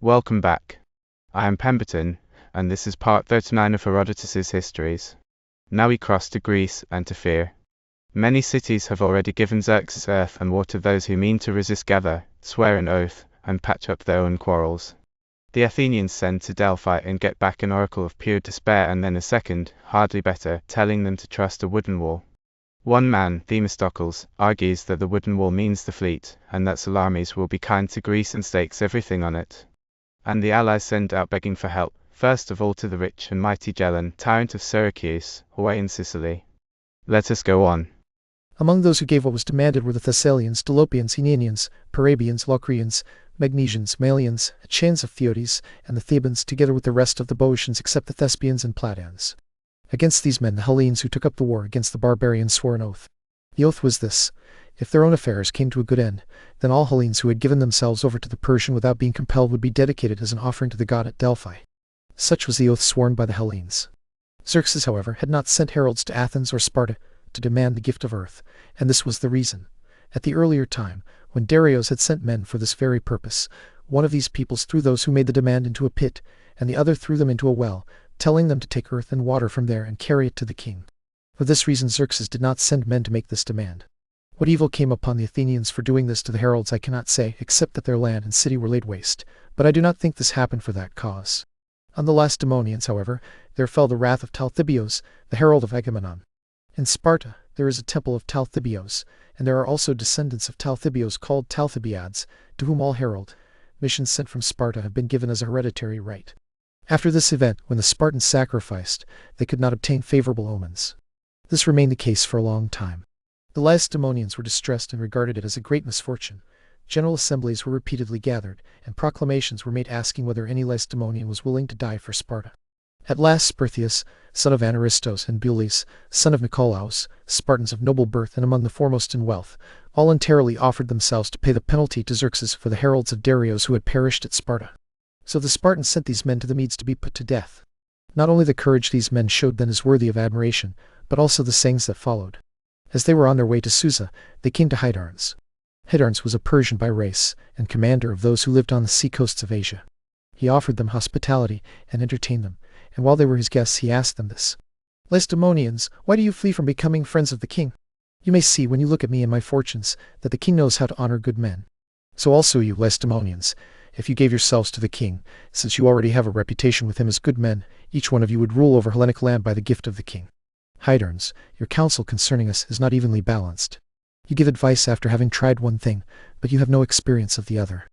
Welcome back. I am Pemberton, and this is part 39 of Herodotus' Histories. Now we cross to Greece and to fear. Many cities have already given Xerxes earth and water. Those who mean to resist gather, swear an oath, and patch up their own quarrels. The Athenians send to Delphi and get back an oracle of pure despair, and then a second, hardly better, telling them to trust a wooden wall. One man, Themistocles, argues that the wooden wall means the fleet, and that Salamis will be kind to Greece and stakes everything on it. And the allies send out begging for help, first of all to the rich and mighty Gelon, tyrant of Syracuse, away in Sicily. Let us go on. Among those who gave what was demanded were the Thessalians, Dolopians, Aenians, Parabians, Locrians, Magnesians, Malians, Achaeans of Theodes, and the Thebans, together with the rest of the Boeotians except the Thespians and Plataeans. Against these men the Hellenes who took up the war against the barbarians swore an oath. The oath was this: if their own affairs came to a good end, then all Hellenes who had given themselves over to the Persian without being compelled would be dedicated as an offering to the god at Delphi. Such was the oath sworn by the Hellenes. Xerxes, however, had not sent heralds to Athens or Sparta to demand the gift of earth, and this was the reason. At the earlier time, when Darius had sent men for this very purpose, one of these peoples threw those who made the demand into a pit, and the other threw them into a well, telling them to take earth and water from there and carry it to the king. For this reason Xerxes did not send men to make this demand. What evil came upon the Athenians for doing this to the heralds I cannot say, except that their land and city were laid waste, but I do not think this happened for that cause. On the Lacedaemonians, however, there fell the wrath of Talthybios, the herald of Agamemnon. In Sparta there is a temple of Talthybios, and there are also descendants of Talthybios called Talthybiads, to whom all herald missions sent from Sparta have been given as a hereditary right. After this event, when the Spartans sacrificed, they could not obtain favorable omens. This remained the case for a long time. The Lacedaemonians were distressed and regarded it as a great misfortune. General assemblies were repeatedly gathered, and proclamations were made asking whether any Lacedaemonian was willing to die for Sparta. At last Sperthius, son of Anaristos, and Bules, son of Nicolaus, Spartans of noble birth and among the foremost in wealth, voluntarily offered themselves to pay the penalty to Xerxes for the heralds of Darius who had perished at Sparta. So the Spartans sent these men to the Medes to be put to death. Not only the courage these men showed then is worthy of admiration, but also the sayings that followed. As they were on their way to Susa, they came to Hydarnes. Hydarnes was a Persian by race, and commander of those who lived on the sea coasts of Asia. He offered them hospitality and entertained them, and while they were his guests he asked them this: Lacedaemonians, why do you flee from becoming friends of the king? You may see when you look at me and my fortunes that the king knows how to honor good men. So also you, Lacedaemonians, if you gave yourselves to the king, since you already have a reputation with him as good men, each one of you would rule over Hellenic land by the gift of the king. Hydarnes, your counsel concerning us is not evenly balanced. You give advice after having tried one thing, but you have no experience of the other.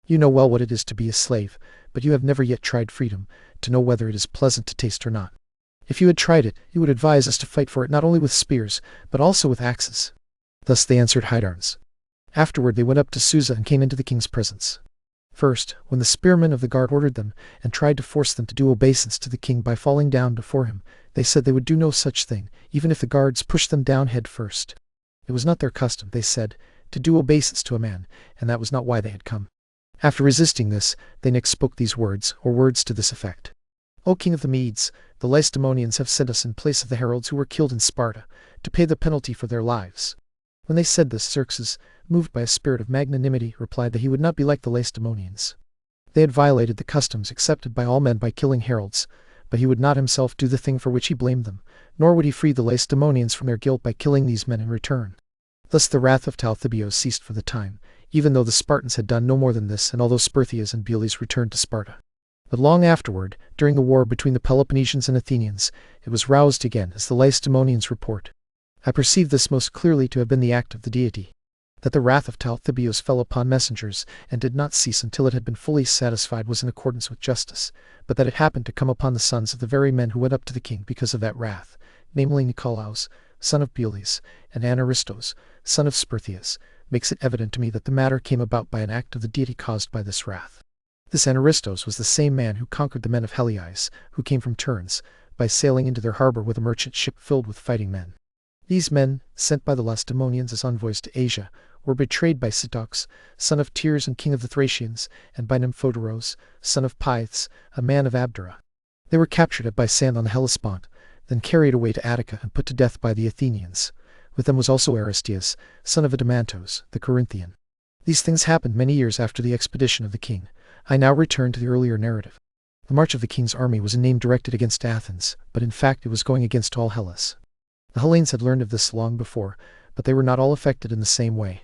You know well what it is to be a slave, but you have never yet tried freedom, to know whether it is pleasant to taste or not. If you had tried it, you would advise us to fight for it not only with spears, but also with axes. Thus they answered Hydarnes. Afterward they went up to Susa and came into the king's presence. First, when the spearmen of the guard ordered them, and tried to force them to do obeisance to the king by falling down before him, they said they would do no such thing, even if the guards pushed them down head first. It was not their custom, they said, to do obeisance to a man, and that was not why they had come. After resisting this, they next spoke these words, or words to this effect: O king of the Medes, the Lacedaemonians have sent us in place of the heralds who were killed in Sparta, to pay the penalty for their lives. When they said this, Xerxes, moved by a spirit of magnanimity, replied that he would not be like the Lacedaemonians. They had violated the customs accepted by all men by killing heralds, but he would not himself do the thing for which he blamed them, nor would he free the Lacedaemonians from their guilt by killing these men in return. Thus the wrath of Talthybios ceased for the time, even though the Spartans had done no more than this, and although Sperthius and Bules returned to Sparta. But long afterward, during the war between the Peloponnesians and Athenians, it was roused again, as the Lacedaemonians report. I perceive this most clearly to have been the act of the deity, that the wrath of Talthybios fell upon messengers, and did not cease until it had been fully satisfied was in accordance with justice, but that it happened to come upon the sons of the very men who went up to the king because of that wrath, namely Nicolaus, son of Bules, and Anaristos, son of Sperthius, makes it evident to me that the matter came about by an act of the deity caused by this wrath. This Anaristos was the same man who conquered the men of Heliais, who came from Turns, by sailing into their harbor with a merchant ship filled with fighting men. These men, sent by the Lacedaemonians as envoys to Asia, were betrayed by Sitox, son of Tyres and king of the Thracians, and by Nymphodoros, son of Pythes, a man of Abdera. They were captured at Bysand on the Hellespont, then carried away to Attica and put to death by the Athenians. With them was also Aristeus, son of Adamantos, the Corinthian. These things happened many years after the expedition of the king. I now return to the earlier narrative. The march of the king's army was a name directed against Athens, but in fact it was going against all Hellas. The Hellenes had learned of this long before, but they were not all affected in the same way.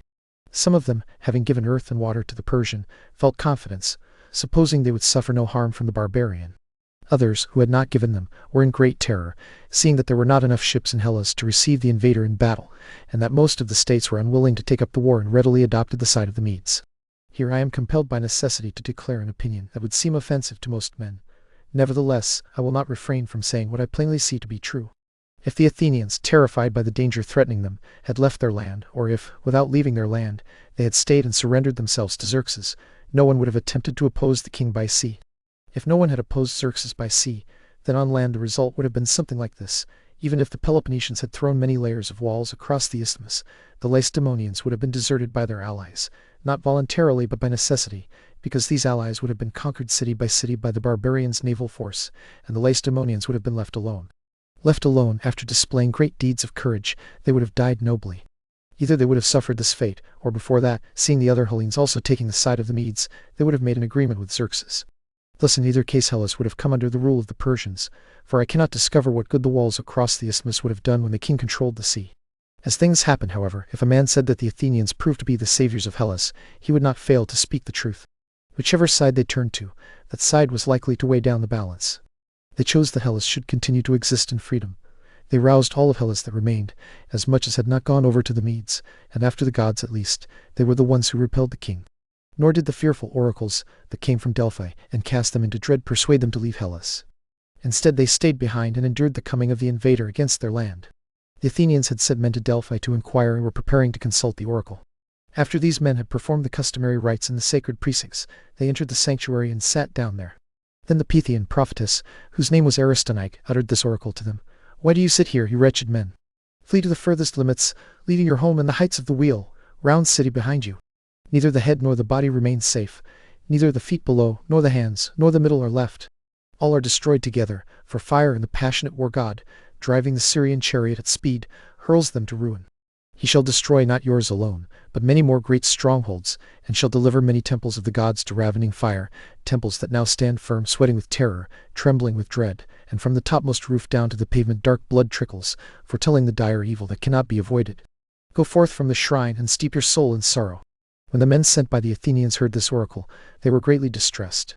Some of them, having given earth and water to the Persian, felt confidence, supposing they would suffer no harm from the barbarian. Others, who had not given them, were in great terror, seeing that there were not enough ships in Hellas to receive the invader in battle, and that most of the states were unwilling to take up the war and readily adopted the side of the Medes. Here I am compelled by necessity to declare an opinion that would seem offensive to most men. Nevertheless, I will not refrain from saying what I plainly see to be true. If the Athenians, terrified by the danger threatening them, had left their land, or if, without leaving their land, they had stayed and surrendered themselves to Xerxes, no one would have attempted to oppose the king by sea. If no one had opposed Xerxes by sea, then on land the result would have been something like this. Even if the Peloponnesians had thrown many layers of walls across the isthmus, the Lacedaemonians would have been deserted by their allies, not voluntarily but by necessity, because these allies would have been conquered city by the barbarians' naval force, and the Lacedaemonians would have been left alone. Left alone, after displaying great deeds of courage, they would have died nobly. Either they would have suffered this fate, or before that, seeing the other Hellenes also taking the side of the Medes, they would have made an agreement with Xerxes. Thus in either case Hellas would have come under the rule of the Persians, for I cannot discover what good the walls across the isthmus would have done when the king controlled the sea. As things happened, however, if a man said that the Athenians proved to be the saviors of Hellas, he would not fail to speak the truth. Whichever side they turned to, that side was likely to weigh down the balance. They chose that Hellas should continue to exist in freedom. They roused all of Hellas that remained, as much as had not gone over to the Medes, and after the gods at least, they were the ones who repelled the king. Nor did the fearful oracles that came from Delphi and cast them into dread persuade them to leave Hellas. Instead they stayed behind and endured the coming of the invader against their land. The Athenians had sent men to Delphi to inquire and were preparing to consult the oracle. After these men had performed the customary rites in the sacred precincts, they entered the sanctuary and sat down there. Then the Pythian prophetess, whose name was Aristonica, uttered this oracle to them. "Why do you sit here, you wretched men? Flee to the furthest limits, leaving your home in the heights of the wheel, round city behind you. Neither the head nor the body remains safe, neither the feet below, nor the hands, nor the middle are left. All are destroyed together, for fire and the passionate war god, driving the Syrian chariot at speed, hurls them to ruin. He shall destroy not yours alone, but many more great strongholds, and shall deliver many temples of the gods to ravening fire, temples that now stand firm, sweating with terror, trembling with dread, and from the topmost roof down to the pavement dark blood trickles, foretelling the dire evil that cannot be avoided. Go forth from the shrine and steep your soul in sorrow." When the men sent by the Athenians heard this oracle, they were greatly distressed.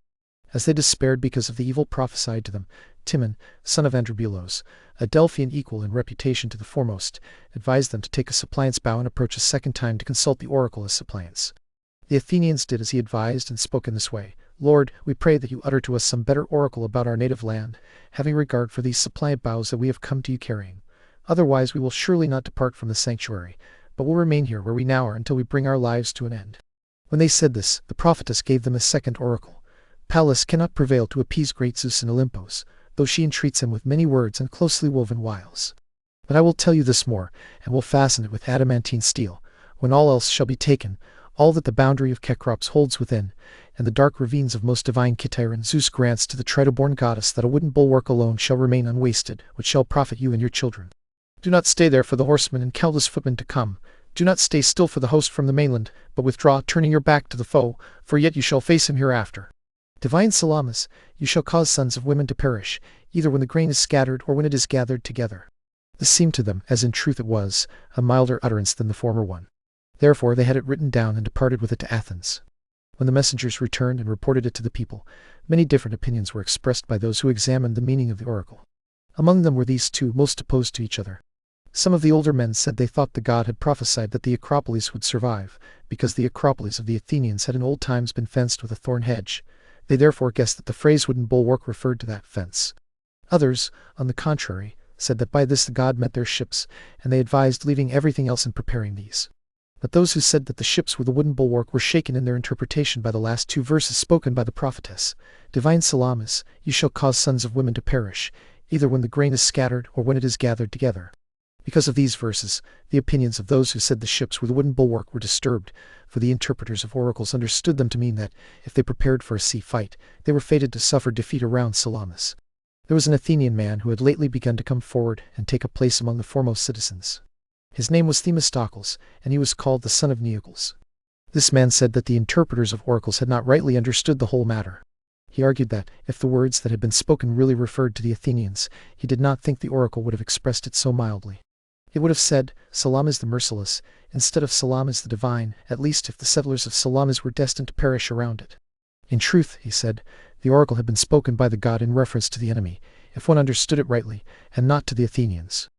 As they despaired because of the evil prophesied to them, Timon, son of Androbulos, a Delphian equal in reputation to the foremost, advised them to take a suppliant's bow and approach a second time to consult the oracle as suppliants. The Athenians did as he advised and spoke in this way. "Lord, we pray that you utter to us some better oracle about our native land, having regard for these suppliant bows that we have come to you carrying. Otherwise we will surely not depart from the sanctuary, but will remain here where we now are until we bring our lives to an end." When they said this, the prophetess gave them a second oracle. "Pallas cannot prevail to appease great Zeus in Olympos, though she entreats him with many words and closely woven wiles. But I will tell you this more, and will fasten it with adamantine steel, when all else shall be taken, all that the boundary of Cecrops holds within, and the dark ravines of most divine Cithaeron Zeus grants to the Tritoborn goddess, that a wooden bulwark alone shall remain unwasted, which shall profit you and your children. Do not stay there for the horsemen and countless footmen to come. Do not stay still for the host from the mainland, but withdraw, turning your back to the foe, for yet you shall face him hereafter. Divine Salamis, you shall cause sons of women to perish, either when the grain is scattered or when it is gathered together." This seemed to them, as in truth it was, a milder utterance than the former one. Therefore they had it written down and departed with it to Athens. When the messengers returned and reported it to the people, many different opinions were expressed by those who examined the meaning of the oracle. Among them were these two, most opposed to each other. Some of the older men said they thought the god had prophesied that the Acropolis would survive, because the Acropolis of the Athenians had in old times been fenced with a thorn hedge. They therefore guessed that the phrase wooden bulwark referred to that fence. Others, on the contrary, said that by this the god meant their ships, and they advised leaving everything else and preparing these. But those who said that the ships were the wooden bulwark were shaken in their interpretation by the last two verses spoken by the prophetess. "Divine Salamis, you shall cause sons of women to perish, either when the grain is scattered or when it is gathered together." Because of these verses, the opinions of those who said the ships were the wooden bulwark were disturbed, for the interpreters of oracles understood them to mean that, if they prepared for a sea fight, they were fated to suffer defeat around Salamis. There was an Athenian man who had lately begun to come forward and take a place among the foremost citizens. His name was Themistocles, and he was called the son of Neocles. This man said that the interpreters of oracles had not rightly understood the whole matter. He argued that, if the words that had been spoken really referred to the Athenians, he did not think the oracle would have expressed it so mildly. It would have said, Salamis the merciless, instead of Salamis the divine, at least if the settlers of Salamis were destined to perish around it. In truth, he said, the oracle had been spoken by the god in reference to the enemy, if one understood it rightly, and not to the Athenians.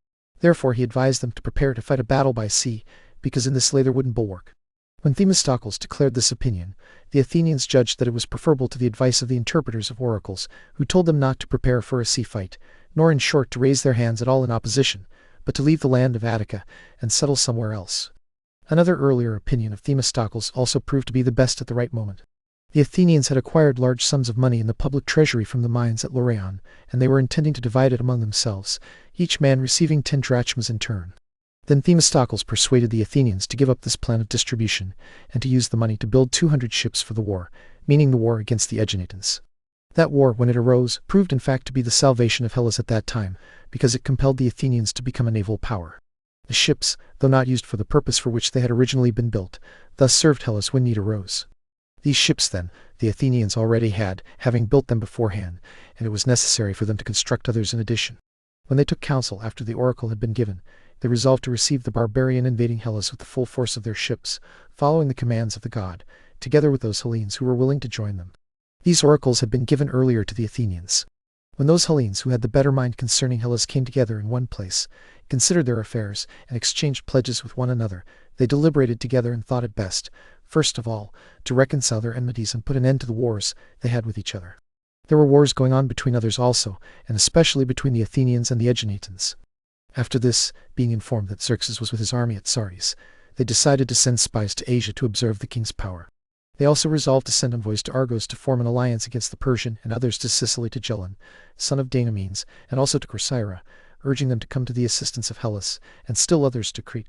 Therefore he advised them to prepare to fight a battle by sea, because in this lay their wooden bulwark. When Themistocles declared this opinion, the Athenians judged that it was preferable to the advice of the interpreters of oracles, who told them not to prepare for a sea fight, nor in short to raise their hands at all in opposition, but to leave the land of Attica and settle somewhere else. Another earlier opinion of Themistocles also proved to be the best at the right moment. The Athenians had acquired large sums of money in the public treasury from the mines at Laurion, and they were intending to divide it among themselves, each man receiving 10 drachmas in turn. Then Themistocles persuaded the Athenians to give up this plan of distribution, and to use the money to build 200 ships for the war, meaning the war against the Aeginetans. That war, when it arose, proved in fact to be the salvation of Hellas at that time, because it compelled the Athenians to become a naval power. The ships, though not used for the purpose for which they had originally been built, thus served Hellas when need arose. These ships, then, the Athenians already had, having built them beforehand, and it was necessary for them to construct others in addition. When they took counsel after the oracle had been given, they resolved to receive the barbarian invading Hellas with the full force of their ships, following the commands of the god, together with those Hellenes who were willing to join them. These oracles had been given earlier to the Athenians. When those Hellenes who had the better mind concerning Hellas came together in one place, considered their affairs, and exchanged pledges with one another, they deliberated together and thought it best, first of all, to reconcile their enmities and put an end to the wars they had with each other. There were wars going on between others also, and especially between the Athenians and the Aeginetans. After this, being informed that Xerxes was with his army at Saris, they decided to send spies to Asia to observe the king's power. They also resolved to send envoys to Argos to form an alliance against the Persian, and others to Sicily to Gelon, son of Danamenes, and also to Corcyra, urging them to come to the assistance of Hellas, and still others to Crete.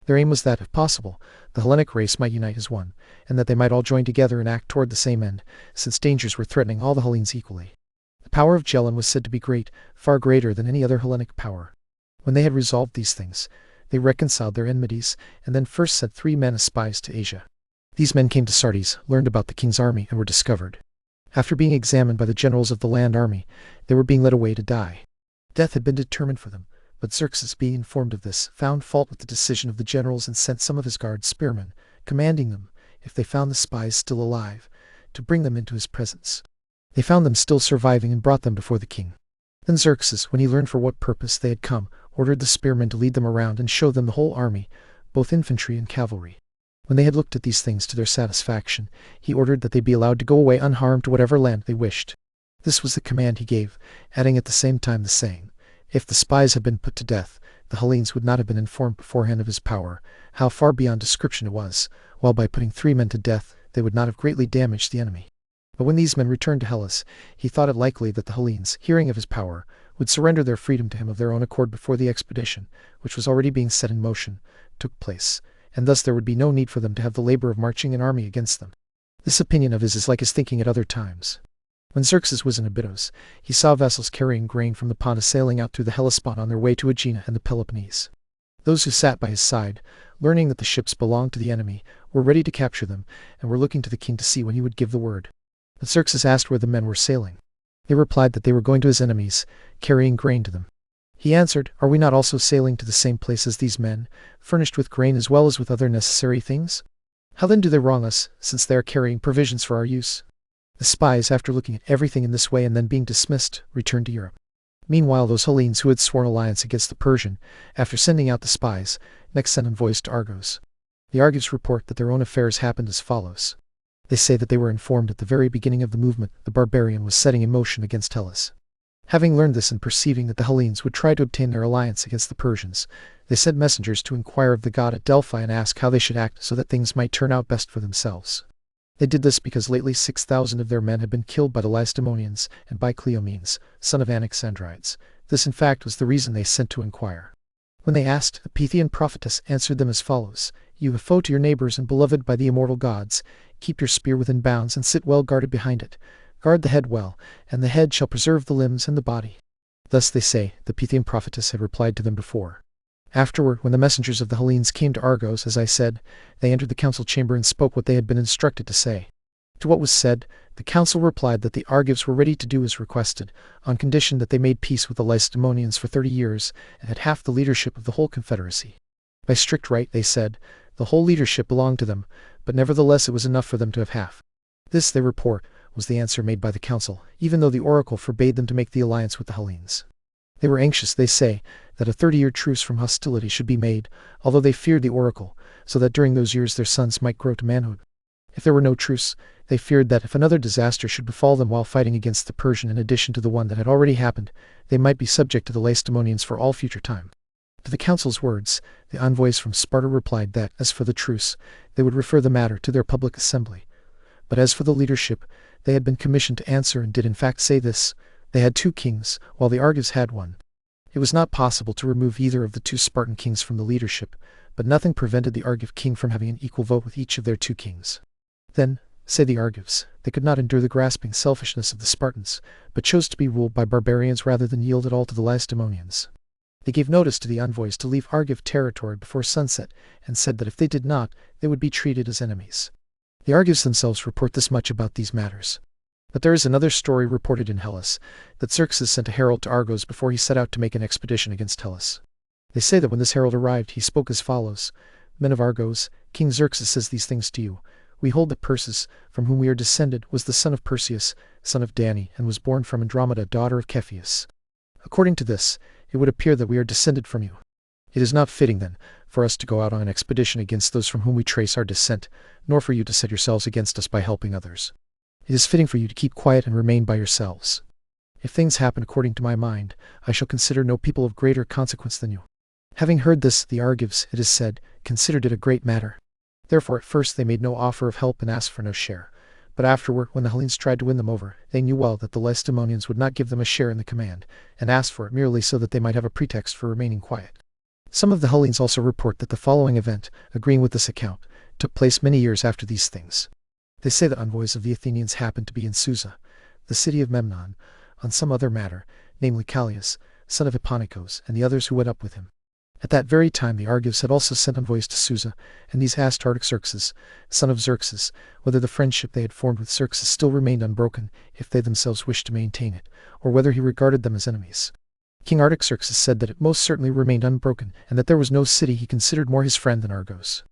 Their aim was that, if possible, the Hellenic race might unite as one, and that they might all join together and act toward the same end, since dangers were threatening all the Hellenes equally. The power of Gelon was said to be great, far greater than any other Hellenic power. When they had resolved these things, they reconciled their enmities, and then first sent 3 men as spies to Asia. These men came to Sardis, learned about the king's army, and were discovered. After being examined by the generals of the land army, they were being led away to die. Death had been determined for them, but Xerxes, being informed of this, found fault with the decision of the generals and sent some of his guard spearmen, commanding them, if they found the spies still alive, to bring them into his presence. They found them still surviving and brought them before the king. Then Xerxes, when he learned for what purpose they had come, ordered the spearmen to lead them around and show them the whole army, both infantry and cavalry. When they had looked at these things to their satisfaction, he ordered that they be allowed to go away unharmed to whatever land they wished. This was the command he gave, adding at the same time the saying, if the spies had been put to death, the Hellenes would not have been informed beforehand of his power, how far beyond description it was, while by putting 3 men to death they would not have greatly damaged the enemy. But when these men returned to Hellas, he thought it likely that the Hellenes, hearing of his power, would surrender their freedom to him of their own accord before the expedition, which was already being set in motion, took place, and thus there would be no need for them to have the labor of marching an army against them. This opinion of his is like his thinking at other times. When Xerxes was in Abydos, he saw vessels carrying grain from the Pontus sailing out through the Hellespont on their way to Aegina and the Peloponnese. Those who sat by his side, learning that the ships belonged to the enemy, were ready to capture them, and were looking to the king to see when he would give the word. But Xerxes asked where the men were sailing. They replied that they were going to his enemies, carrying grain to them. He answered, are we not also sailing to the same place as these men, furnished with grain as well as with other necessary things? How then do they wrong us, since they are carrying provisions for our use? The spies, after looking at everything in this way and then being dismissed, returned to Europe. Meanwhile, those Hellenes who had sworn alliance against the Persian, after sending out the spies, next sent envoys to Argos. The Argives report that their own affairs happened as follows. They say that they were informed at the very beginning of the movement the barbarian was setting in motion against Hellas. Having learned this and perceiving that the Hellenes would try to obtain their alliance against the Persians, they sent messengers to inquire of the god at Delphi and ask how they should act so that things might turn out best for themselves. They did this because lately 6,000 of their men had been killed by the Lacedaemonians and by Cleomenes, son of Anaxandrides. This in fact was the reason they sent to inquire. When they asked, the Pythian prophetess answered them as follows, you, a foe to your neighbors and beloved by the immortal gods, keep your spear within bounds and sit well guarded behind it. Guard the head well, and the head shall preserve the limbs and the body. Thus they say, the Pythian prophetess had replied to them before. Afterward, when the messengers of the Hellenes came to Argos, as I said, they entered the council chamber and spoke what they had been instructed to say. To what was said, the council replied that the Argives were ready to do as requested, on condition that they made peace with the Lacedaemonians for 30 years, and had half the leadership of the whole confederacy. By strict right, they said, the whole leadership belonged to them, but nevertheless it was enough for them to have half. This, they report, was the answer made by the council, even though the oracle forbade them to make the alliance with the Hellenes. They were anxious, they say, that a 30-year truce from hostility should be made, although they feared the oracle, so that during those years their sons might grow to manhood. If there were no truce, they feared that if another disaster should befall them while fighting against the Persian in addition to the one that had already happened, they might be subject to the Lacedaemonians for all future time. To the council's words, the envoys from Sparta replied that, as for the truce, they would refer the matter to their public assembly. But as for the leadership, they had been commissioned to answer and did in fact say this: they had 2 kings, while the Argives had 1. It was not possible to remove either of the 2 Spartan kings from the leadership, but nothing prevented the Argive king from having an equal vote with each of their 2 kings. Then, say the Argives, they could not endure the grasping selfishness of the Spartans, but chose to be ruled by barbarians rather than yield it all to the Lacedaemonians. They gave notice to the envoys to leave Argive territory before sunset, and said that if they did not, they would be treated as enemies. The Argives themselves report this much about these matters. But there is another story reported in Hellas, that Xerxes sent a herald to Argos before he set out to make an expedition against Hellas. They say that when this herald arrived, he spoke as follows: Men of Argos, King Xerxes says these things to you. We hold that Perses, from whom we are descended, was the son of Perseus, son of Danae, and was born from Andromeda, daughter of Cepheus. According to this, it would appear that we are descended from you. It is not fitting, then, for us to go out on an expedition against those from whom we trace our descent, nor for you to set yourselves against us by helping others. It is fitting for you to keep quiet and remain by yourselves. If things happen according to my mind, I shall consider no people of greater consequence than you. Having heard this, the Argives, it is said, considered it a great matter. Therefore at first they made no offer of help and asked for no share. But afterward, when the Hellenes tried to win them over, they knew well that the Lacedaemonians would not give them a share in the command, and asked for it merely so that they might have a pretext for remaining quiet. Some of the Hellenes also report that the following event, agreeing with this account, took place many years after these things. They say that envoys of the Athenians happened to be in Susa, the city of Memnon, on some other matter, namely Callias, son of Hipponikos, and the others who went up with him. At that very time the Argives had also sent envoys to Susa, and these asked Artaxerxes, son of Xerxes, whether the friendship they had formed with Xerxes still remained unbroken, if they themselves wished to maintain it, or whether he regarded them as enemies. King Artaxerxes said that it most certainly remained unbroken, and that there was no city he considered more his friend than Argos.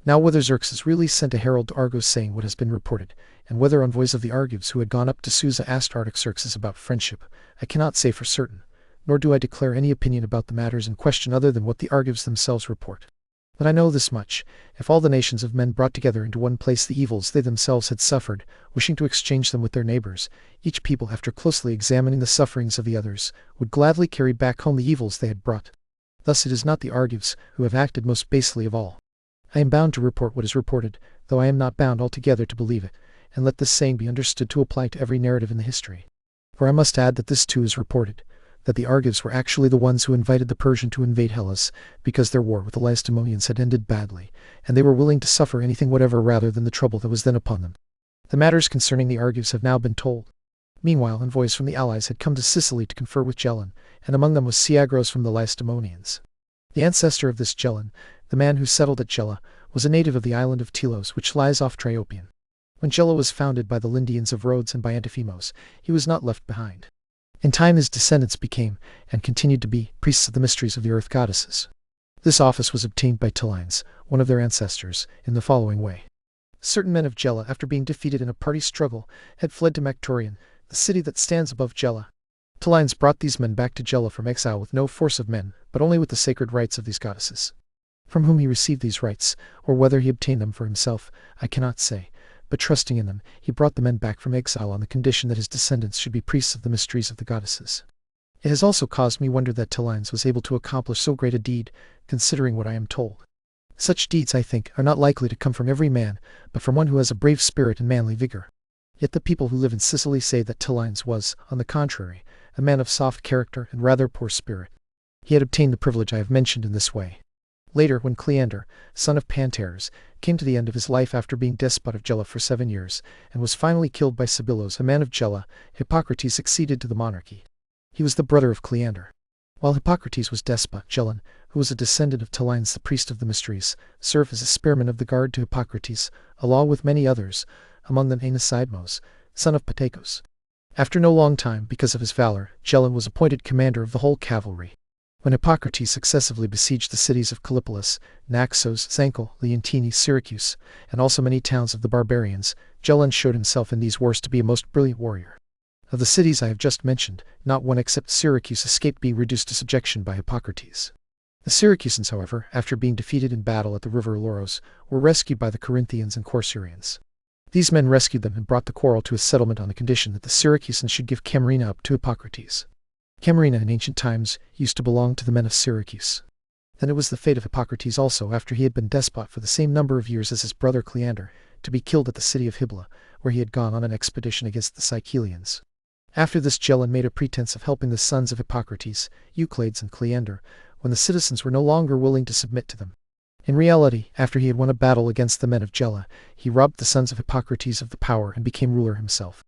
Now whether Xerxes really sent a herald to Argos saying what has been reported, and whether envoys of the Argives who had gone up to Susa asked Artaxerxes about friendship, I cannot say for certain, nor do I declare any opinion about the matters in question other than what the Argives themselves report. But I know this much: if all the nations of men brought together into one place the evils they themselves had suffered, wishing to exchange them with their neighbors, each people, after closely examining the sufferings of the others, would gladly carry back home the evils they had brought. Thus it is not the Argives who have acted most basely of all. I am bound to report what is reported, though I am not bound altogether to believe it, and let this saying be understood to apply to every narrative in the history. For I must add that this too is reported, that the Argives were actually the ones who invited the Persian to invade Hellas, because their war with the Lacedaemonians had ended badly, and they were willing to suffer anything whatever rather than the trouble that was then upon them. The matters concerning the Argives have now been told. Meanwhile envoys from the allies had come to Sicily to confer with Gelon, and among them was Siagros from the Lacedaemonians. The ancestor of this Gelon, the man who settled at Gela, was a native of the island of Telos, which lies off Triopian. When Gela was founded by the Lindians of Rhodes and by Antiphemos, he was not left behind. In time his descendants became, and continued to be, priests of the mysteries of the earth goddesses. This office was obtained by Tylines, one of their ancestors, in the following way. Certain men of Gela, after being defeated in a party struggle, had fled to Mactorian, the city that stands above Gela. Tylines brought these men back to Gela from exile with no force of men, but only with the sacred rites of these goddesses. From whom he received these rites, or whether he obtained them for himself, I cannot say, but trusting in them, he brought the men back from exile on the condition that his descendants should be priests of the mysteries of the goddesses. It has also caused me wonder that Tylines was able to accomplish so great a deed, considering what I am told. Such deeds, I think, are not likely to come from every man, but from one who has a brave spirit and manly vigor. Yet the people who live in Sicily say that Tylines was, on the contrary, a man of soft character and rather poor spirit. He had obtained the privilege I have mentioned in this way. Later, when Cleander, son of Pantares, came to the end of his life after being despot of Gela for 7 years, and was finally killed by Sibylos, a man of Gela, Hippocrates succeeded to the monarchy. He was the brother of Cleander. While Hippocrates was despot, Gelon, who was a descendant of Teleines the priest of the mysteries, served as a spearman of the guard to Hippocrates, along with many others, among them Anasidmos, son of Patacos. After no long time, because of his valor, Gelon was appointed commander of the whole cavalry. When Hippocrates successively besieged the cities of Callipolis, Naxos, Zancle, Leontini, Syracuse, and also many towns of the barbarians, Gelon showed himself in these wars to be a most brilliant warrior. Of the cities I have just mentioned, not one except Syracuse escaped being reduced to subjection by Hippocrates. The Syracusans, however, after being defeated in battle at the river Loros, were rescued by the Corinthians and Corcyraeans. These men rescued them and brought the quarrel to a settlement on the condition that the Syracusans should give Camarina up to Hippocrates. Camarina in ancient times used to belong to the men of Syracuse. Then it was the fate of Hippocrates also, after he had been despot for the same number of years as his brother Cleander, to be killed at the city of Hybla, where he had gone on an expedition against the Sicilians. After this Gelon made a pretense of helping the sons of Hippocrates, Euclides and Cleander, when the citizens were no longer willing to submit to them. In reality, after he had won a battle against the men of Gela, he robbed the sons of Hippocrates of the power and became ruler himself.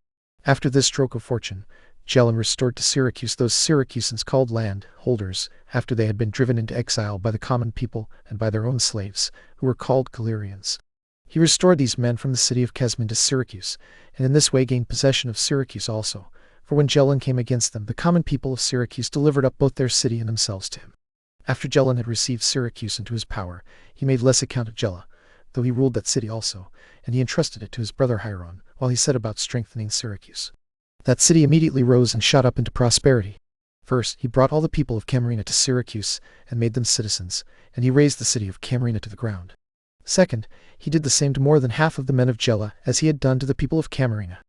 After this stroke of fortune, Gelon restored to Syracuse those Syracusans called land holders, after they had been driven into exile by the common people and by their own slaves, who were called Calirians. He restored these men from the city of Kesmin to Syracuse, and in this way gained possession of Syracuse also, for when Gelon came against them, the common people of Syracuse delivered up both their city and themselves to him. After Gelon had received Syracuse into his power, he made less account of Gela, though he ruled that city also, and he entrusted it to his brother Hieron, while he set about strengthening Syracuse. That city immediately rose and shot up into prosperity. First, he brought all the people of Camarina to Syracuse and made them citizens, and he razed the city of Camarina to the ground. Second, he did the same to more than half of the men of Gela as he had done to the people of Camarina.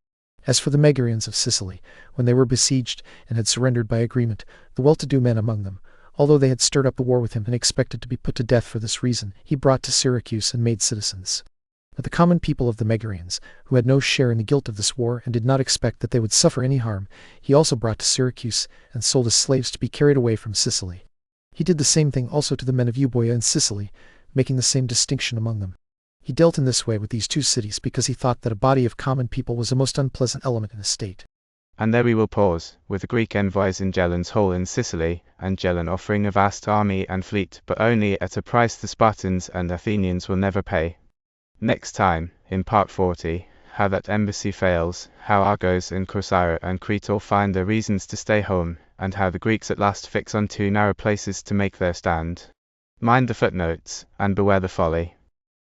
As for the Megarians of Sicily, when they were besieged and had surrendered by agreement, the well-to-do men among them, although they had stirred up the war with him and expected to be put to death for this reason, he brought to Syracuse and made citizens. But the common people of the Megarians, who had no share in the guilt of this war and did not expect that they would suffer any harm, he also brought to Syracuse and sold as slaves to be carried away from Sicily. He did the same thing also to the men of Euboea in Sicily, making the same distinction among them. He dealt in this way with these two cities because he thought that a body of common people was a most unpleasant element in a state. And there we will pause, with the Greek envoys in Gelon's hall in Sicily, and Gelon offering a vast army and fleet, but only at a price the Spartans and Athenians will never pay. Next time, in part 40, how that embassy fails, how Argos and Corcyra and Crete all find their reasons to stay home, and how the Greeks at last fix on two narrow places to make their stand. Mind the footnotes, and beware the folly.